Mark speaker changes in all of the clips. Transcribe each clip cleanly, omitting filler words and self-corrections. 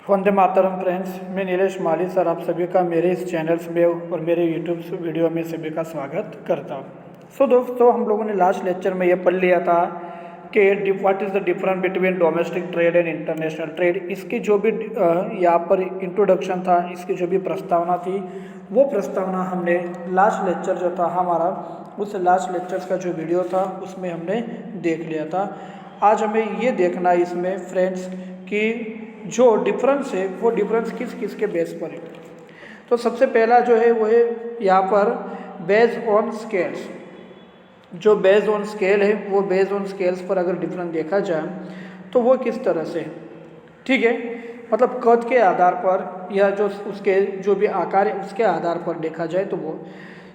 Speaker 1: Vande Mataram friends, मैं नीलेश माली sir आप सभी का मेरे इस चैनल्स में और मेरे यूट्यूब वीडियो में सभी का स्वागत करता हूँ। दोस्तों, हम लोगों ने लास्ट लेक्चर में ये पढ़ लिया था कि what is the difference between domestic trade and international trade. इसकी जो भी यहाँ पर इंट्रोडक्शन था, इसकी जो भी प्रस्तावना थी, वो प्रस्तावना हमने लास्ट लेक्चर जो था हमारा, उस लास्ट लेक्चर का जो वीडियो था उसमें हमने देख लिया था। आज हमें ये देखना है इसमें फ्रेंड्स कि जो डिफरेंस है वो डिफरेंस किस किस के बेस पर है। तो सबसे पहला जो है वो है यहाँ पर बेस ऑन स्केल्स। जो बेस ऑन स्केल है वो बेस ऑन स्केल्स पर अगर डिफरेंस देखा जाए तो वो किस तरह से, ठीक है, मतलब कद के आधार पर या जो उसके जो भी आकार है उसके आधार पर देखा जाए तो वो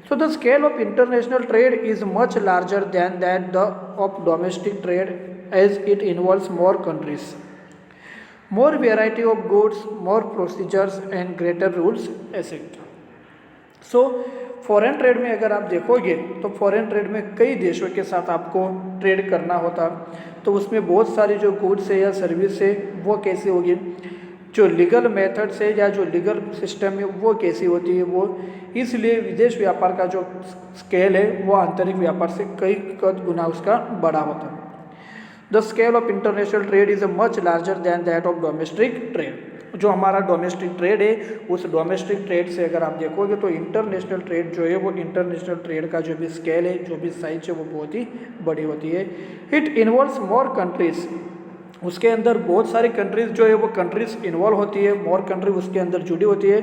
Speaker 1: so the scale of international trade is much larger than that the of domestic trade as it involves more countries, more variety of goods, more procedures and greater rules etc. So foreign trade में अगर आप देखोगे तो foreign trade में कई देशों के साथ आपको ट्रेड करना होता, तो उसमें बहुत सारी जो गुड्स है या सर्विस है वो कैसी होगी, जो लीगल मेथड से या जो लीगल सिस्टम है वो कैसी होती है वो, इसलिए विदेश व्यापार का जो स्केल है वो आंतरिक व्यापार से कई कद गुना उसका बड़ा होता है। The scale of international trade is much larger than that of domestic trade. जो हमारा डोमेस्टिक ट्रेड है उस डोमेस्टिक ट्रेड से अगर आप देखोगे तो इंटरनेशनल ट्रेड जो है वो इंटरनेशनल ट्रेड का जो भी स्केल है, जो भी साइज है वो बहुत ही बड़ी होती है। इट इन्वॉल्व्स मोर कंट्रीज, उसके अंदर बहुत सारी कंट्रीज जो है वो कंट्रीज इन्वॉल्व होती है, मोर कंट्री उसके अंदर जुड़ी होती है।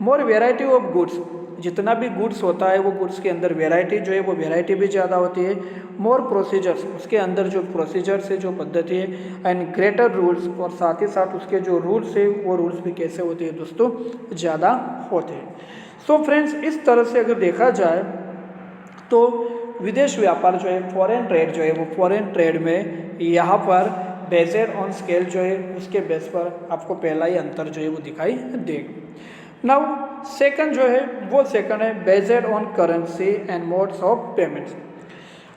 Speaker 1: मोर वेराइटी ऑफ गुड्स, जितना भी गुड्स होता है वो गुड्स के अंदर वेराइटी जो है वो वेराइटी भी ज़्यादा होती है। मोर प्रोसीजर्स, उसके अंदर जो प्रोसीजर्स है, जो पद्धति है, एंड ग्रेटर रूल्स, और साथ ही साथ उसके जो रूल्स है वो रूल्स भी कैसे होते हैं दोस्तों, ज़्यादा होते हैं। सो फ्रेंड्स, इस तरह से अगर देखा जाए तो विदेश व्यापार जो है, फॉरेन ट्रेड जो है वो फॉरेन ट्रेड में यहाँ पर बेस्ड ऑन स्केल जो है उसके बेस पर आपको पहला ही अंतर जो है वो दिखाई देगा। नाउ सेकंड जो है वो सेकंड है based on currency and modes of payments.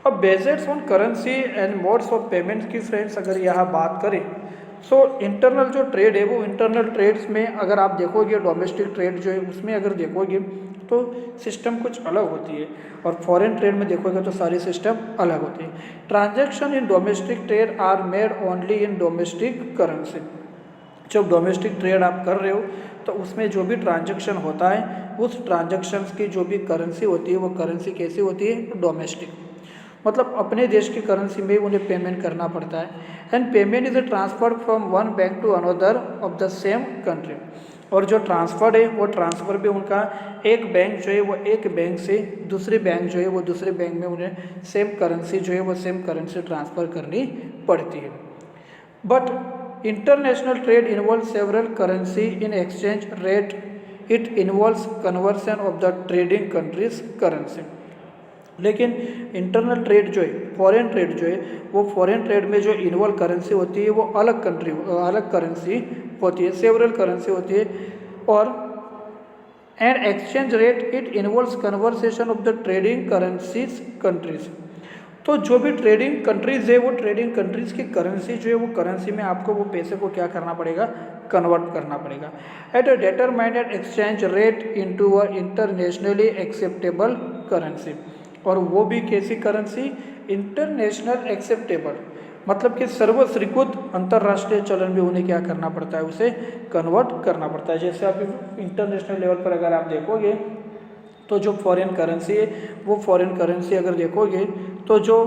Speaker 1: अब based on currency and modes of payments की फ्रेंड्स अगर यहाँ बात करें सो इंटरनल जो ट्रेड है वो इंटरनल ट्रेड्स में अगर आप देखोगे, डोमेस्टिक ट्रेड जो है उसमें अगर देखोगे तो सिस्टम कुछ अलग होती है, और फॉरेन ट्रेड में देखोगे तो सारी सिस्टम अलग होती है। Transaction in domestic trade are made only in domestic currency. जब डोमेस्टिक ट्रेड आप कर रहे हो तो उसमें जो भी ट्रांजैक्शन होता है उस ट्रांजैक्शन की जो भी करेंसी होती है वो करेंसी कैसी होती है, डोमेस्टिक, मतलब अपने देश की करेंसी में उन्हें पेमेंट करना पड़ता है। And payment is transfer from one bank to another of the same country, और जो ट्रांसफर है वो ट्रांसफ़र भी उनका एक बैंक जो है वो एक बैंक से दूसरे बैंक जो है वो दूसरे बैंक में उन्हें सेम करेंसी जो है वो सेम करेंसी ट्रांसफ़र करनी पड़ती है। But international trade involve several currency in exchange rate, it involves conversion of the trading countries currency. लेकिन इंटरनल ट्रेड जो है, फॉरेन ट्रेड जो है, वो फॉरेन ट्रेड में जो इन्वॉल्व करेंसी होती है वो अलग कंट्री अलग करेंसी होती है, सेवरल करेंसी होती है। और and exchange rate it involves conversation of the trading currencies countries. तो जो भी ट्रेडिंग कंट्रीज है वो ट्रेडिंग कंट्रीज की करेंसी जो है वो करेंसी में आपको वो पैसे को क्या करना पड़ेगा, कन्वर्ट करना पड़ेगा at a determined exchange rate into a internationally acceptable currency. और वो भी कैसी करेंसी, इंटरनेशनल एक्सेप्टेबल, मतलब कि सर्वस्वीकृत अंतर्राष्ट्रीय चलन भी उन्हें क्या करना पड़ता है, उसे कन्वर्ट करना पड़ता है। जैसे आप इंटरनेशनल लेवल पर अगर आप देखोगे तो जो फॉरेन करेंसी है वो फॉरेन करेंसी अगर देखोगे तो जो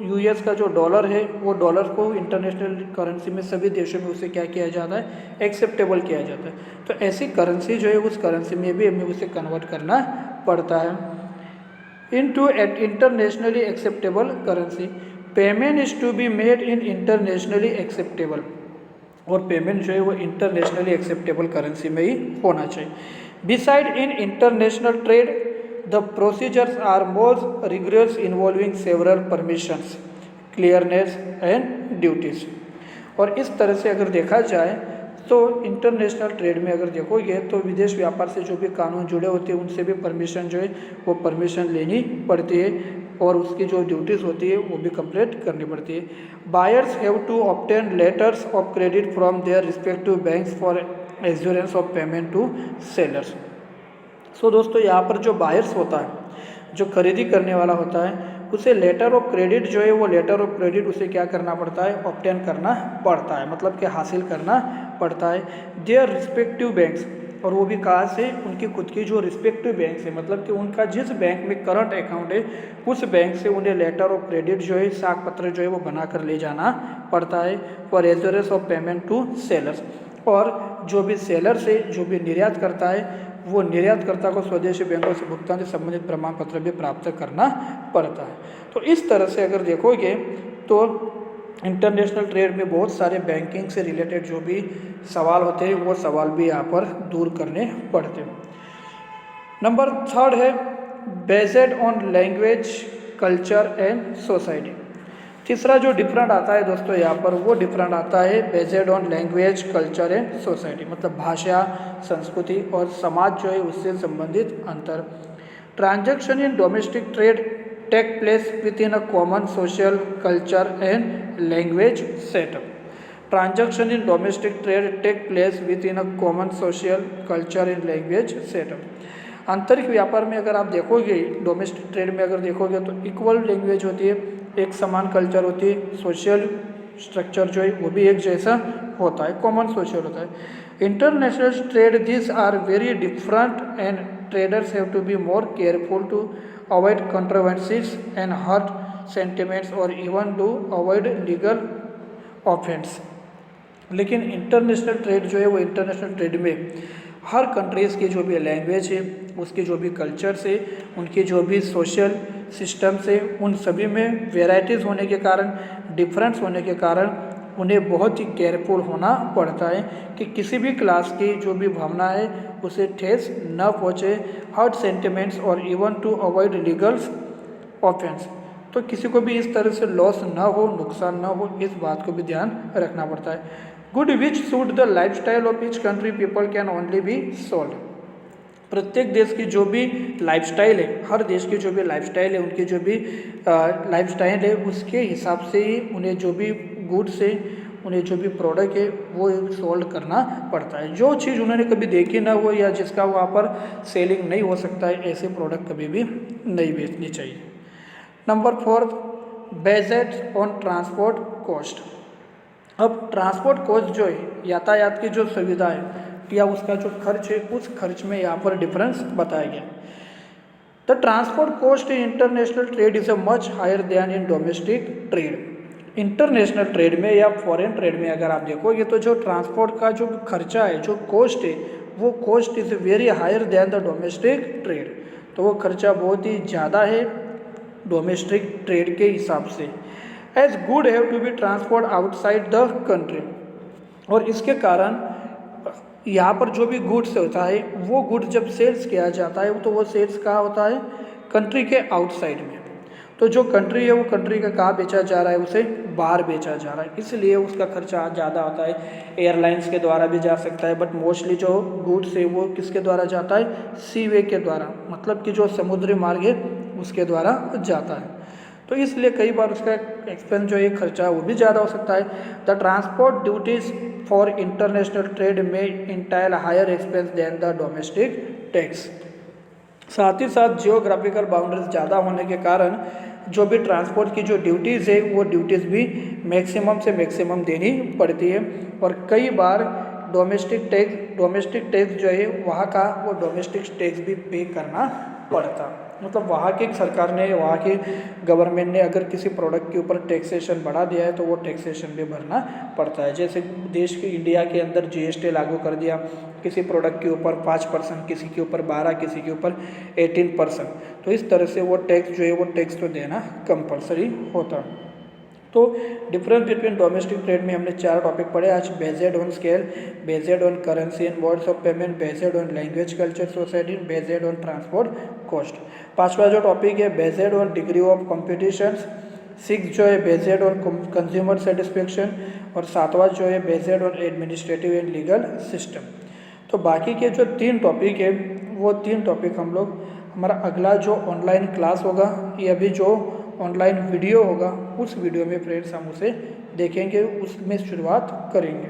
Speaker 1: यूएस का जो डॉलर है वो डॉलर को इंटरनेशनल करेंसी में सभी देशों में उसे क्या किया जाता है, एक्सेप्टेबल किया जाता है। तो ऐसी करेंसी जो है उस करेंसी में भी हमें उसे कन्वर्ट करना पड़ता है into at internationally acceptable currency. Payment is to be made in internationally acceptable, और पेमेंट जो है वो इंटरनेशनली एक्सेप्टेबल करेंसी में ही होना चाहिए। Beside in international trade the procedures are more rigorous involving several permissions, clearances and duties. और इस तरह से अगर देखा जाए तो इंटरनेशनल ट्रेड में अगर देखोगे तो विदेश व्यापार से जो भी कानून जुड़े होते हैं उनसे भी परमिशन जो है वो परमिशन लेनी पड़ती है, और उसकी जो ड्यूटीज़ होती है वो भी कंप्लीट करनी पड़ती है। Buyers have to obtain letters of credit from their respective banks for assurance of payment to sellers. So दोस्तों यहाँ पर जो बायर्स होता है, जो खरीदी करने वाला होता है, उसे लेटर ऑफ क्रेडिट जो है वो लेटर ऑफ क्रेडिट उसे क्या करना पड़ता है, ऑब्टेन करना पड़ता है, मतलब कि हासिल करना पड़ता है देयर रिस्पेक्टिव बैंक्स। और वो भी कहाँ से, उनकी खुद की जो रिस्पेक्टिव बैंक से, मतलब कि उनका जिस बैंक में करंट अकाउंट है उस बैंक से उन्हें लेटर ऑफ क्रेडिट जो है, साख पत्र जो है वो बना कर ले जाना पड़ता है for assurance of payment to sellers. और जो भी सेलर से जो भी निर्यात करता है वो निर्यातकर्ता को स्वदेशी बैंकों से भुगतान से संबंधित प्रमाण पत्र भी प्राप्त करना पड़ता है। तो इस तरह से अगर देखोगे तो इंटरनेशनल ट्रेड में बहुत सारे बैंकिंग से रिलेटेड जो भी सवाल होते हैं वो सवाल भी यहाँ पर दूर करने पड़ते हैं। नंबर 3 है based on language culture and society. तीसरा जो डिफरेंट आता है दोस्तों यहाँ पर, वो डिफरेंट आता है based on language culture and society, मतलब भाषा, संस्कृति और समाज जो है उससे संबंधित अंतर। Transaction in domestic trade take place within a common social culture and language setup. Transaction in domestic trade take place within a common social culture and language setup. आंतरिक व्यापार में अगर आप देखोगे, डोमेस्टिक ट्रेड में अगर देखोगे तो इक्वल लैंग्वेज होती है, एक समान कल्चर होती है, सोशल स्ट्रक्चर जो है वो भी एक जैसा होता है, कॉमन सोशल होता है। International trade this are very different and traders have to be more careful to avoid controversies and hurt sentiments और even to avoid legal offence. लेकिन इंटरनेशनल ट्रेड जो है वो इंटरनेशनल ट्रेड में हर कंट्रीज़ की जो भी लैंग्वेज है, उसके जो भी कल्चर से, उनके जो भी सोशल सिस्टम से, उन सभी में वेराइटीज़ होने के कारण, डिफरेंस होने के कारण उन्हें बहुत ही केयरफुल होना पड़ता है कि किसी भी क्लास की जो भी भावना है उसे ठेस न पहुँचे, हर्ट सेंटिमेंट्स और even to avoid legal offence. तो किसी को भी इस तरह से लॉस ना हो, नुकसान ना हो, इस बात को भी ध्यान रखना पड़ता है। Good which suit the life style of each country people can only be sold. प्रत्येक देश की जो भी लाइफस्टाइल है, हर देश की जो भी लाइफस्टाइल है, उनकी जो भी लाइफस्टाइल है उसके हिसाब से ही उन्हें जो भी गुड्स है, उन्हें जो भी प्रोडक्ट है वो सोल्ड करना पड़ता है। जो चीज़ उन्होंने कभी देखी ना हो या जिसका वहाँ पर सेलिंग नहीं हो सकता है, ऐसे प्रोडक्ट कभी भी नहीं बेचनी चाहिए। Number 4 based on transport cost. अब ट्रांसपोर्ट कॉस्ट जो है, यातायात की जो सुविधा है या उसका जो खर्च है, उस खर्च में यहाँ पर डिफरेंस बताया गया। The transport cost in international trade is a much higher than in domestic trade. International trade में या फॉरेन ट्रेड में अगर आप देखोगे तो जो ट्रांसपोर्ट का जो खर्चा है, जो कॉस्ट है, वो cost is very higher than the domestic trade. तो वो खर्चा बहुत ही ज़्यादा है डोमेस्टिक ट्रेड के हिसाब से। As good have to be transport outside the country. और इसके कारण यहाँ पर जो भी गुड्स होता है वो गुड्स जब सेल्स किया जाता है तो वो सेल्स कहाँ होता है, कंट्री के आउटसाइड में। तो जो कंट्री है वो कंट्री का कहाँ बेचा जा रहा है, उसे बाहर बेचा जा रहा है, इसलिए उसका खर्चा ज़्यादा आता है। एयरलाइंस के द्वारा भी जा सकता है, बट मोस्टली जो गुड्स है वो किसके द्वारा जाता है, सी वे के द्वारा, मतलब कि जो समुद्री मार्ग है उसके द्वारा जाता है। तो इसलिए कई बार उसका एक्सपेंस जो है खर्चा वो भी ज़्यादा हो सकता है। The transport duties for international trade में entire higher expense than the domestic tax. साथ ही साथ जियोग्राफिकल बाउंड्रीज ज़्यादा होने के कारण जो भी ट्रांसपोर्ट की जो ड्यूटीज़ है वो ड्यूटीज़ भी मैक्सिमम से मैक्सिमम देनी पड़ती है। और कई बार डोमेस्टिक टैक्स जो है वहाँ का वो डोमेस्टिक टैक्स भी पे करना पड़ता, मतलब वहाँ की सरकार ने, वहाँ की गवर्नमेंट ने अगर किसी प्रोडक्ट के ऊपर टैक्सेशन बढ़ा दिया है तो वो टैक्सेशन भी भरना पड़ता है। जैसे देश के इंडिया के अंदर जीएसटी लागू कर दिया, किसी प्रोडक्ट के ऊपर 5%, किसी के ऊपर 12%, किसी के ऊपर 18%, तो इस तरह से वो टैक्स जो है वो टैक्स तो देना कंपलसरी होता। तो डिफरेंस बिटवीन डोमेस्टिक ट्रेड में हमने 4 टॉपिक पढ़े आज। Based on scale, based on currency and modes of payment, based on language culture society, based on transport cost. 5वां जो टॉपिक है based on degree of competition. 6 जो है बेस्ड ऑन कंज्यूमर सेटिस्फेक्शन। और 7वां जो है based on administrative and legal system. तो बाकी के जो 3 टॉपिक है वो 3 टॉपिक हम लोग हमारा अगला जो ऑनलाइन क्लास होगा या भी जो ऑनलाइन वीडियो होगा उस वीडियो में फ्रेंड्स हम उसे देखेंगे, उसमें शुरुआत करेंगे।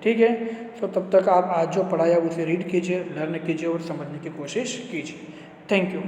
Speaker 1: ठीक है। तो तब तक आप आज जो पढ़ाया उसे रीड कीजिए, लर्न कीजिए और समझने की कोशिश कीजिए। Thank you.